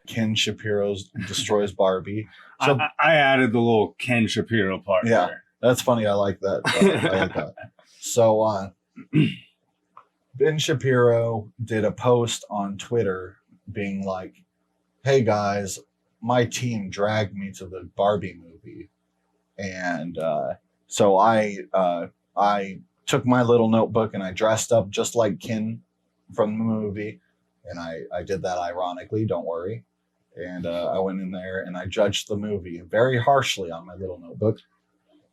Ken Shapiro's destroys Barbie. So I added the little Ken Shapiro part. Yeah, there. that's funny. I like that. I like that. So Ben Shapiro did a post on Twitter being like, "Hey guys, my team dragged me to the Barbie movie, and so I took my little notebook and I dressed up just like Ken from the movie, and I did that ironically. Don't worry." And I went in there and I judged the movie very harshly on my little notebook.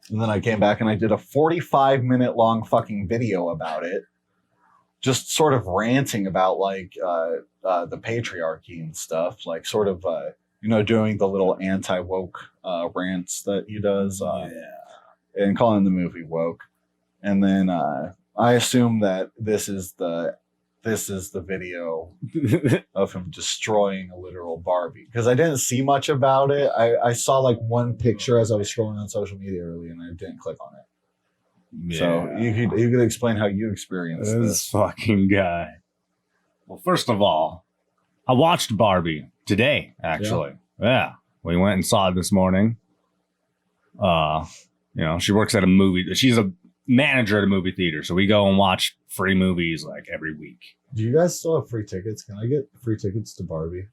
And then I came back and I did a 45-minute long fucking video about it, just sort of ranting about like the patriarchy and stuff, like sort of doing the little anti-woke rants that he does, and calling the movie woke. And then I assume that this is the video of him destroying a literal Barbie, because I didn't see much about it. I saw like one picture as I was scrolling on social media early, and I didn't click on it. Yeah. So you could explain how you experienced this fucking guy. Well, first of all, I watched Barbie today. Actually, yeah, we went and saw it this morning. She works at a movie. She's a manager at a movie theater, so we go and watch free movies like every week. Do you guys still have free tickets? Can I get free tickets to Barbie?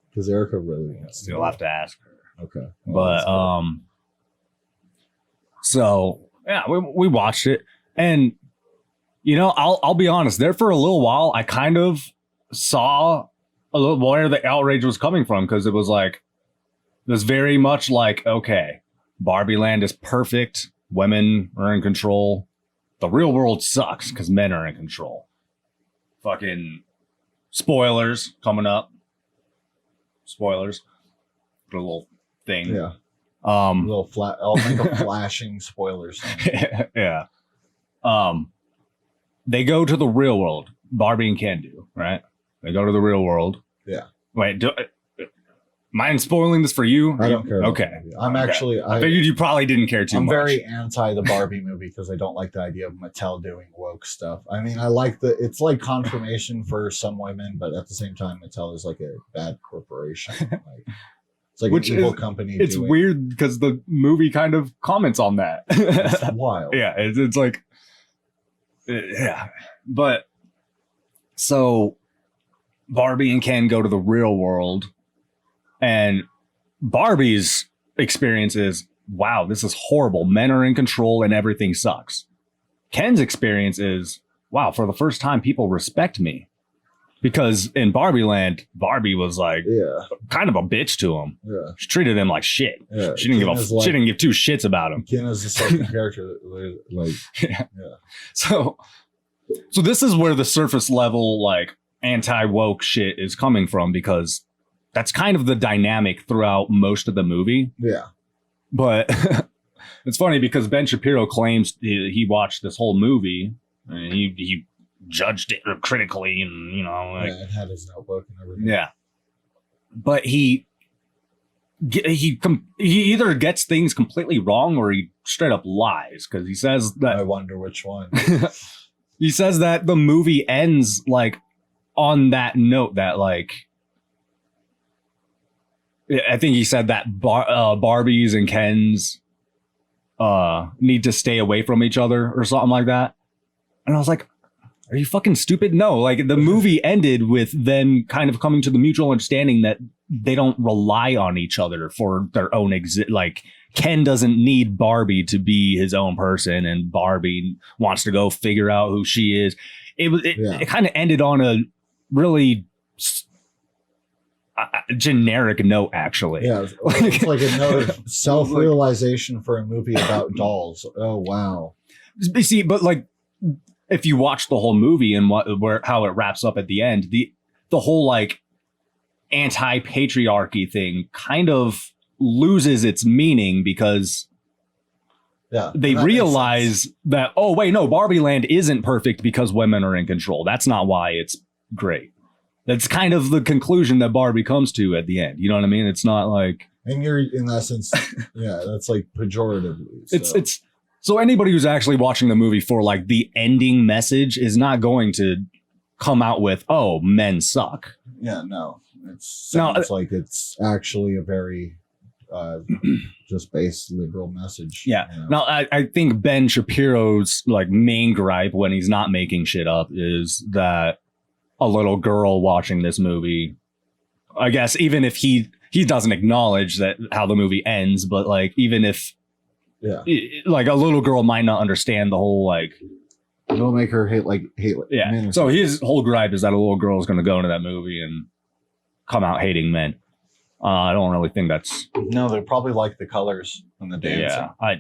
Because Erica really wants to. You'll have to ask her. Okay. Well, but so yeah, we watched it, and I'll be honest. There for a little while, I kind of saw a little where the outrage was coming from, because it was very much like, okay, Barbie Land is perfect. Women are in control. The real world sucks because men are in control. Fucking spoilers coming up. Spoilers. The little thing. Yeah. I'll make a flashing spoiler sign. Yeah. They go to the real world. Barbie and Ken do, right? They go to the real world. Yeah. Wait, mind spoiling this for you? I don't care. Okay. I'm actually. I figured you probably didn't care too much. I'm very anti the Barbie movie because I don't like the idea of Mattel doing woke stuff. I mean, I like it's like confirmation for some women, but at the same time, Mattel is like a bad corporation. It's like an evil company. It's weird because the movie kind of comments on that. It's wild. Yeah, it's like, yeah. But so Barbie and Ken go to the real world. And Barbie's experience is, wow, this is horrible. Men are in control and everything sucks. Ken's experience is, wow, for the first time, people respect me. Because in Barbie Land, Barbie was like kind of a bitch to him. Yeah. She treated him like shit. Yeah. She didn't give two shits about him. Ken is a second character. Yeah. So this is where the surface level, like, anti-woke shit is coming from, because that's kind of the dynamic throughout most of the movie. Yeah. But it's funny because Ben Shapiro claims he watched this whole movie and he judged it critically, and and had his notebook and everything. Yeah. But he either gets things completely wrong or he straight up lies, because he says that. I wonder which one. He says that the movie ends like on that note that, like, I think he said that Barbies and Kens need to stay away from each other or something like that. And I was like, are you fucking stupid? No, like, the movie ended with them kind of coming to the mutual understanding that they don't rely on each other for their own like, Ken doesn't need Barbie to be his own person, and Barbie wants to go figure out who she is. It kind of ended on a really generic note, actually. Yeah, it's like a note of self-realization for a movie about dolls. Oh wow. See, but like, if you watch the whole movie and how it wraps up at the end, the whole like anti-patriarchy thing kind of loses its meaning, because they realize that, oh wait, no, Barbie Land isn't perfect because women are in control. That's not why it's great. That's kind of the conclusion that Barbie comes to at the end. You know what I mean? It's not like... And you're, in essence, that's like pejoratively. So. So anybody who's actually watching the movie for like the ending message is not going to come out with, oh, men suck. Yeah, no. It sounds like it's actually a very just base liberal message. Yeah. You know? Now, I think Ben Shapiro's like main gripe when he's not making shit up is that a little girl watching this movie, I guess, even if he doesn't acknowledge that how the movie ends, but like even if like a little girl might not understand the whole like it'll make her hate yeah men. So his whole gripe is that a little girl is going to go into that movie and come out hating men. I don't really think that's no. They probably like the colors and the dancing. Yeah,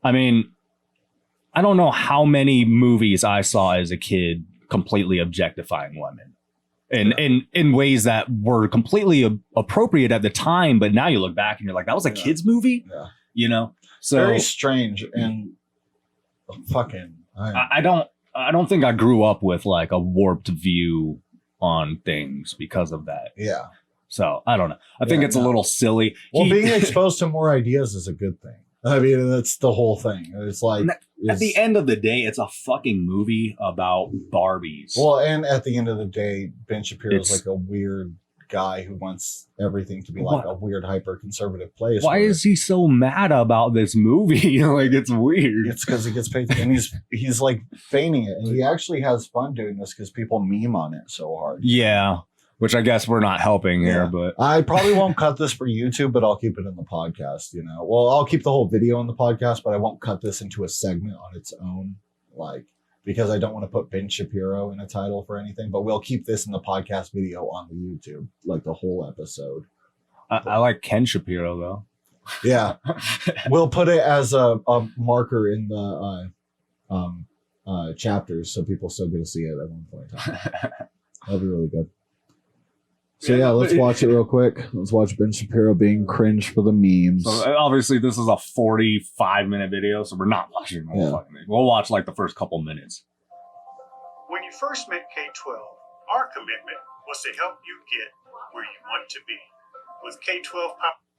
I mean, I don't know how many movies I saw as a kid completely objectifying women in ways that were completely appropriate at the time, but now you look back and you're like, that was a kid's movie. Yeah. You know, so very strange and fucking. I don't think I grew up with like a warped view on things because of that. Yeah. So I don't know. I think it's a little silly. Well, being exposed to more ideas is a good thing. I mean, that's the whole thing. It's like at the end of the day, it's a fucking movie about Barbies. Well, and at the end of the day, Ben Shapiro is like a weird guy who wants everything to be like a weird hyper conservative place. Why is he so mad about this movie? Like, it's weird. It's because he gets paid, and he's like feigning it, and he actually has fun doing this because people meme on it so hard. Yeah, which I guess we're not helping here, but I probably won't cut this for YouTube, but I'll keep it in the podcast. You know, well, I'll keep the whole video in the podcast, but I won't cut this into a segment on its own, like. Because I don't want to put Ben Shapiro in a title for anything, but we'll keep this in the podcast video on the YouTube, like the whole episode. I like Ken Shapiro, though. Yeah. We'll put it as a marker in the chapters so people still get to see it at one point in time. That'll be really good. So yeah, let's watch it real quick. Let's watch Ben Shapiro being cringe for the memes. So obviously, this is a 45-minute video, so we're not watching the whole fucking thing. We'll watch like the first couple minutes. When you first met K-12, our commitment was to help you get where you want to be. With K-12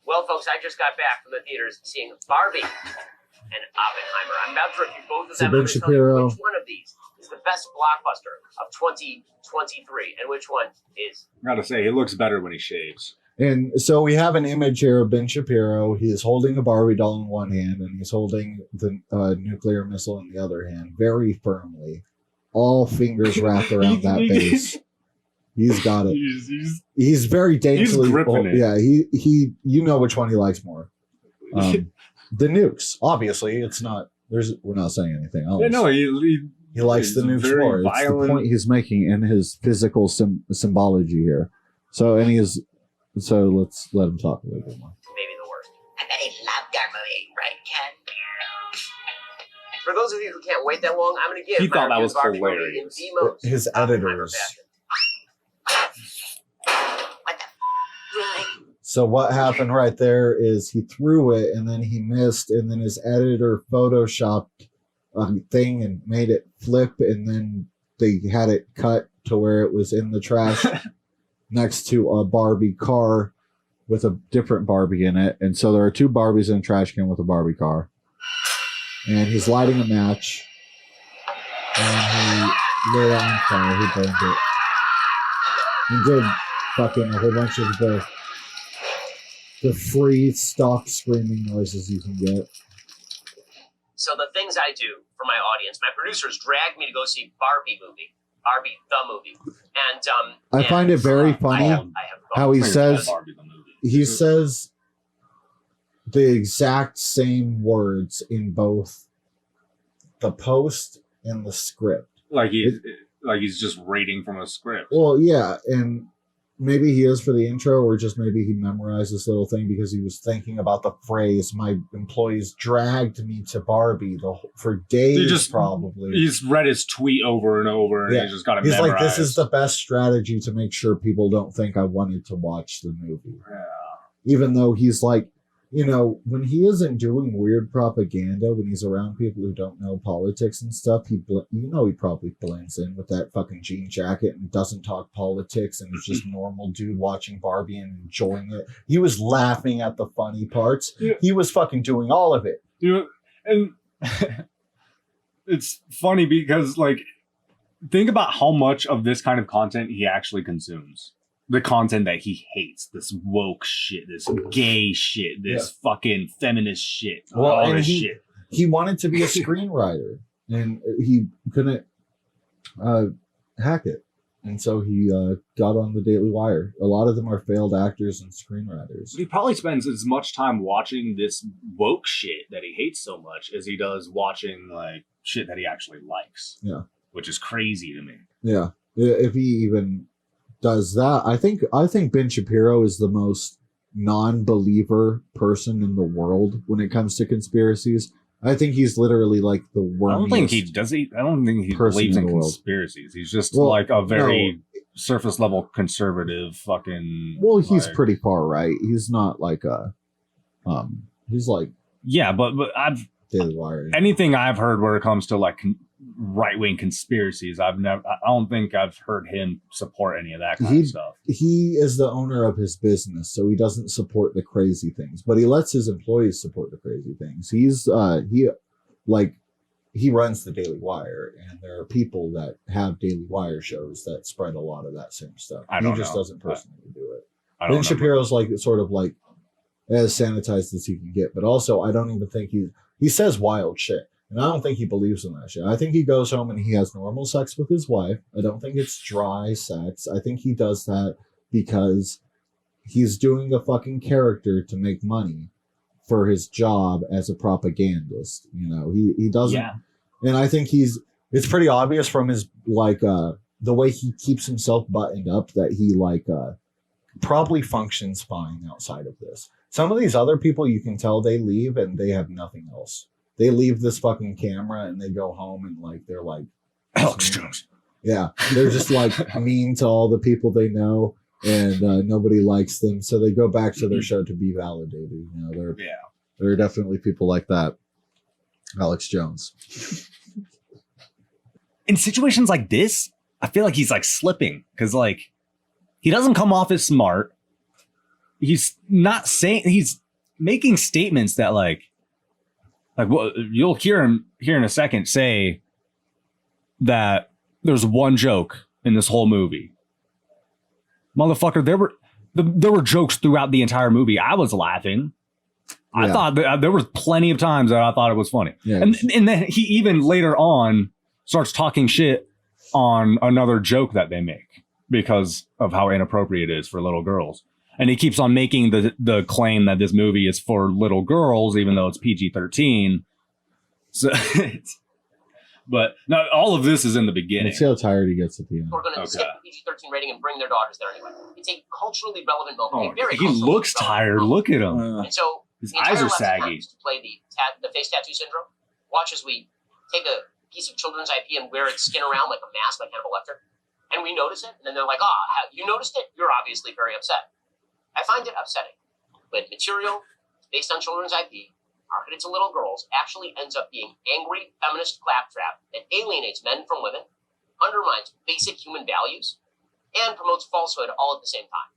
Well, folks, I just got back from the theaters seeing Barbie and Oppenheimer. I'm about to review both of them. Ben Shapiro. Which one of these is the best blockbuster of 2023, and which one is? I gotta say, he looks better when he shaves. And so we have an image here of Ben Shapiro. He is holding a Barbie doll in one hand, and he's holding the nuclear missile in the other hand, very firmly. All fingers wrapped around that base. He's got it. He's very daintily. He's gripping it. Yeah, he. You know which one he likes more. The nukes. Obviously, it's not. We're not saying anything else. Yeah, no, he likes the nukes more. It's the point he's making in his physical symbology here. So let's let him talk a little bit more. Maybe the worst. I bet he loved our movie, right, Ken? For those of you who can't wait that long, I'm going to give. He thought that review was of Barbie movie hilarious. in the most His Oppenheimer editors. fashion. What the really? So what happened right there is he threw it and then he missed, and then his editor photoshopped a thing and made it flip, and then they had it cut to where it was in the trash next to a Barbie car with a different Barbie in it. And so there are two Barbies in a trash can with a Barbie car. And he's lighting a match. And he lit it on fire. He burned it. He did fucking a whole bunch of the free stock screaming noises you can get. So the things I do for my audience, my producers drag me to go see Barbie the movie, and I find it very funny how he says the exact same words in both the post and the script. Like he's just reading from a script. Well, yeah, and maybe he is for the intro, or just maybe he memorized this little thing because he was thinking about the phrase, my employees dragged me to Barbie for days, probably. He's read his tweet over and over, and he's just got it memorized. Like, this is the best strategy to make sure people don't think I wanted to watch the movie. Yeah. Even though he's like, you know, when he isn't doing weird propaganda, when he's around people who don't know politics and stuff, he probably blends in with that fucking jean jacket and doesn't talk politics and is just normal dude watching Barbie and enjoying it. He was laughing at the funny parts. Yeah. He was fucking doing all of it. And it's funny because, like, think about how much of this kind of content he actually consumes. the content that he hates, this woke shit, this gay shit, this fucking feminist shit, all this shit. He wanted to be a screenwriter, and he couldn't hack it. And so he got on the Daily Wire. A lot of them are failed actors and screenwriters. He probably spends as much time watching this woke shit that he hates so much as he does watching like shit that he actually likes. Yeah. Which is crazy to me. Yeah. If he even does that, I think Ben Shapiro is the most non-believer person in the world when it comes to conspiracies. I think he's literally like the wormiest. I don't think he does. I don't think he believes in conspiracies. He's just like a very surface level conservative fucking. Well, he's pretty far right. He's not like a. He's like. Yeah, but I've Daily Wire. Anything I've heard where it comes to like right wing conspiracies, I don't think I've heard him support any of that kind of stuff. He is the owner of his business, so he doesn't support the crazy things, but he lets his employees support the crazy things. He runs the Daily Wire, and there are people that have Daily Wire shows that spread a lot of that same stuff. He just doesn't personally do it. Ben Shapiro's like sort of like as sanitized as he can get, but also I don't even think he says wild shit. And I don't think he believes in that shit. I think he goes home and he has normal sex with his wife. I don't think it's dry sex. I think he does that because he's doing a fucking character to make money for his job as a propagandist. You know, he doesn't. Yeah. And I think it's pretty obvious from his, like, the way he keeps himself buttoned up that he, like, probably functions fine outside of this. Some of these other people, you can tell they leave and they have nothing else. They leave this fucking camera and they go home and like they're like Alex Jones. Yeah, they're just like mean to all the people they know, and nobody likes them. So they go back to their show to be validated. You know, there are definitely people like that. Alex Jones. In situations like this, I feel like he's like slipping because like he doesn't come off as smart. He's not saying he's making statements that like well, you'll hear him here in a second say that there's one joke in this whole movie. Motherfucker, there were jokes throughout the entire movie. I was laughing. Yeah. I thought that there was plenty of times that I thought it was funny. Yeah, and then he even later on starts talking shit on another joke that they make because of how inappropriate it is for little girls. And he keeps on making the claim that this movie is for little girls, even though it's PG-13. So, but no, all of this is in the beginning. Let's see how tired he gets at the end. We're going to skip the PG-13 rating and bring their daughters there anyway. It's a culturally relevant moment. He looks tired. Look at him. And so his eyes are saggy. To play the face tattoo syndrome. Watch as we take a piece of children's IP and wear its skin around like a mask, like Hannibal Lecter. And we notice it, and then they're like, you noticed it? You're obviously very upset. I find it upsetting when material based on children's IP, marketed to little girls, actually ends up being angry feminist claptrap that alienates men from women, undermines basic human values, and promotes falsehood all at the same time.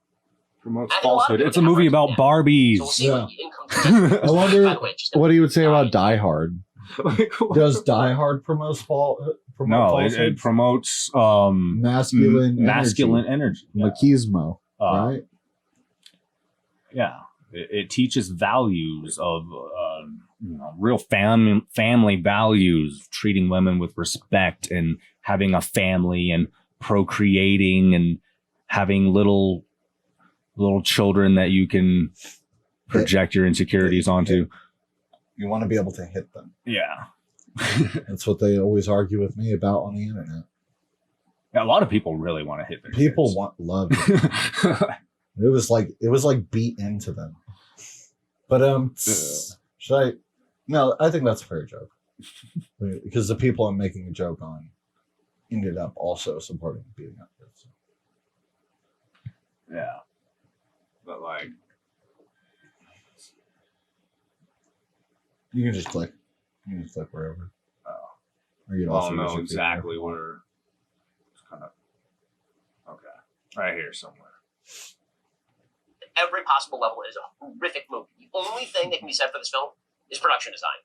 Promotes falsehood. It's a movie about Barbies. So we'll see what the income I wonder what he would say about Die Hard. Does Die Hard promote falsehood? No, it promotes masculine energy. Machismo, right? Yeah, it teaches values of real family values, treating women with respect and having a family and procreating and having little children that you can project your insecurities onto. You want to be able to hit them. Yeah. That's what they always argue with me about on the internet. Yeah, a lot of people really want to hit their people kids. Love it. It was like beat into them. But no, I think that's a fair joke. Because the people I'm making a joke on ended up also supporting beating up kids. Yeah. But like you can just click. You can just click wherever. Or you also know exactly where it's kind of okay. Right here somewhere. Every possible level is a horrific movie. The only thing that can be said for this film is production design.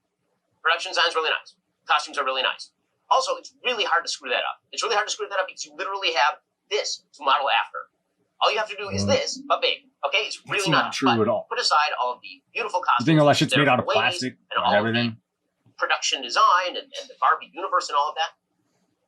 Production design is really nice. Costumes are really nice. Also, it's really hard to screw that up. It's really hard to screw that up because you literally have this to model after. All you have to do is this, but big. Okay, it's really It's not true but at all. Put aside all of the beautiful You costumes. think all that shit's that are made out for of ladies plastic and and all everything? of the production design and the Barbie universe and all of that.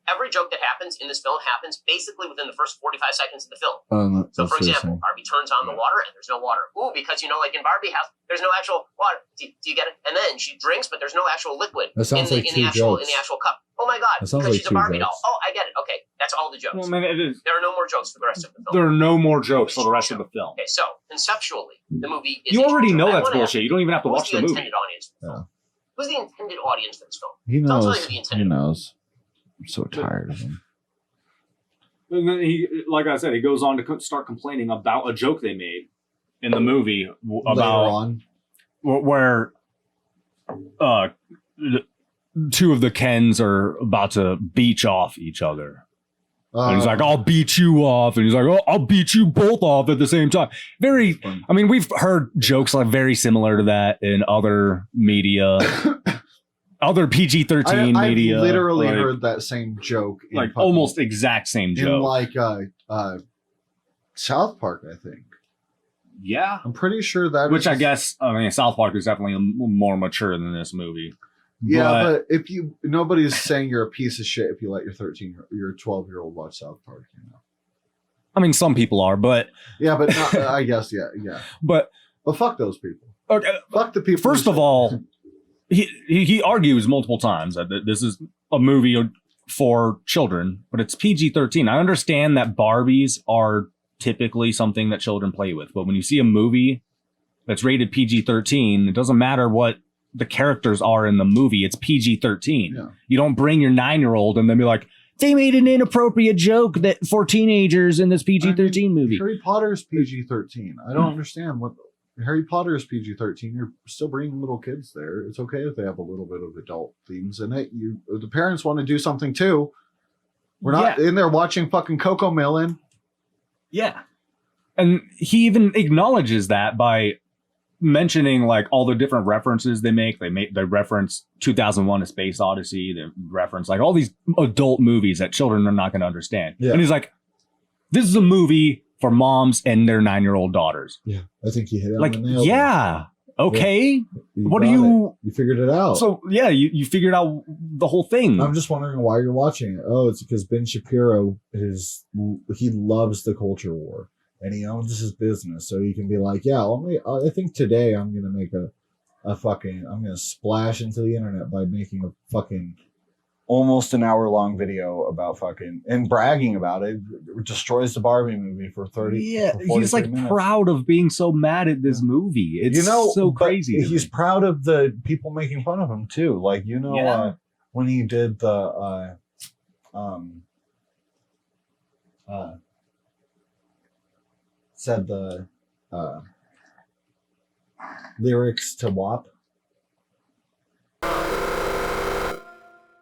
Every joke that happens in this film happens basically within the first 45 seconds of the film. So, for example, Barbie turns on the water and there's no water. Ooh, because, like in Barbie house, there's no actual water. Do you get it? And then she drinks, but there's no actual liquid That sounds in like the two actual jokes. in the actual cup. Oh my God, That sounds because like she's a two Barbie jokes. doll. Oh, I get it. Okay, that's all the jokes. Well, I mean, it is. There are no more jokes for the rest of the film. There are no more jokes for the rest of the film. Okay, so conceptually, the movie is You a already joke. know I that's wanna bullshit. You don't even have to watch the Who's the movie. intended audience for the film? Who's the intended audience for this film? He Don't tell knows. me who the He intended knows. I'm so tired of him. And then like I said, he goes on to start complaining about a joke they made in the movie Later about on, where two of the Kens are about to beach off each other. And he's like, I'll beat you off. And he's like, oh, I'll beat you both off at the same time. Very, I mean, we've heard jokes like very similar to that in other media, other PG-13 media. I've literally like, heard that same joke. In like fucking- almost exact same in joke. like South Park, I think. Yeah. I'm pretty sure that. Which is I guess, I mean, South Park is definitely more mature than this movie. Yeah, but if nobody's saying you're a piece of shit if you let your 12-year-old watch South Park. I mean, some people are, but Yeah, but not, I guess yeah. but fuck those people. okay. Fuck the people. First who of say- all, he argues multiple times that this is a movie for children, but it's PG-13. I understand that Barbies are typically something that children play with, but when you see a movie that's rated PG-13, it doesn't matter what the characters are in the movie. It's PG-13. Yeah. You don't bring your 9-year-old and then be like, they made an inappropriate joke that for teenagers in this PG-13 movie. Harry Potter's PG-13. I don't understand what Harry Potter is PG-13. You're still bringing little kids there. It's okay if they have a little bit of adult themes in it. The parents want to do something too. We're not in there watching fucking Coco Melon. Yeah. And he even acknowledges that by mentioning like all the different references they make. They reference 2001: A Space Odyssey. They reference like all these adult movies that children are not going to understand. Yeah. And he's like, this is a movie for moms and their 9-year-old daughters. Yeah, I think you hit it Like, on the nail. yeah. Okay. What got do you... it. You figured it out. So, yeah, you figured out the whole thing. I'm just wondering why you're watching it. Oh, it's because Ben Shapiro he loves the culture war and he owns his business, so he can be like, yeah, I think today I'm gonna make I'm gonna splash into the internet by making a fucking almost an hour-long video about fucking and bragging about it. It destroys the Barbie movie for 30. Yeah, for he's 43 like minutes. proud of being so mad at this movie. It's so but crazy. to He's me. proud of the people making fun of him too. Like Yeah. when he did the said the lyrics to WAP.